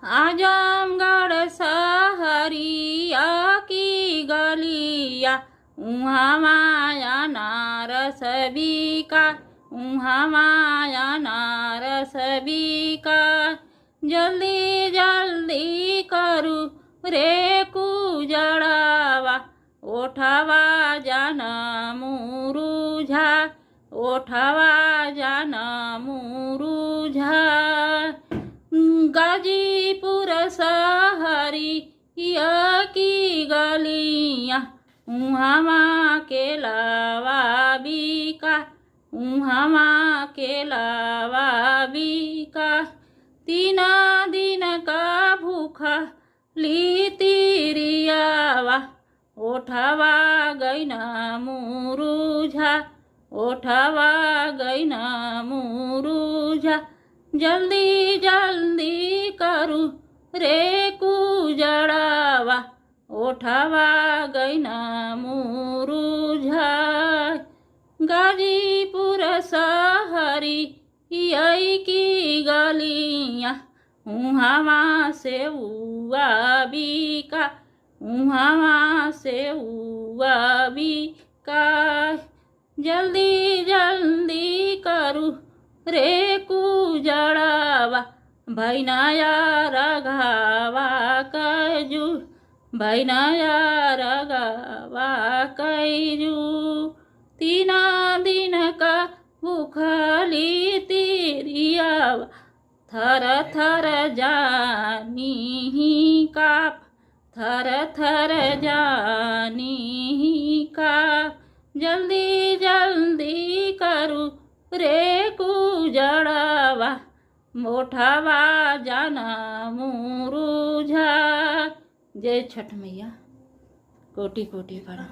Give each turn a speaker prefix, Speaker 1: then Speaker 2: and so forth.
Speaker 1: आजमगढ़ सहरिया की गलिया उहाँ माया नारस बिका, उहाँ माया नारस बिका। जल्दी जल्दी करू रे कुजड़ावा, ओठवा जान मुरुझा, ओठवा जान मुरुझा। गाजीपुर सहरिया की गलियाँ उहाँ के लावा बिका, उहाँ के लावा बिका। 3 दिन का भूखा ली तिरियावा, ओठवा गईन मुरुझा, ओठवा गईन मुरुझा। जल्दी जल्दी करू रे कुजड़ावा, ओठवा गईन मुरुझा। गाजीपुर सहरिया की गलियाँ उहाँ से उआ बिका, उहाँ से उआ बिका। जल्दी जल्दी करू रे कुजड़ावा, भैनाया रघावा कैजू, भैनाया रघावा कैजू। 3 दिन का भूखली तिरियावा, थर थर जानी काप, थर थर जानी काप। जल्दी जल्दी करू रे कुजड़ावा, मोठवा जाना मुरुझा। जय छठ मैया, कोटि कोटि प्रणाम।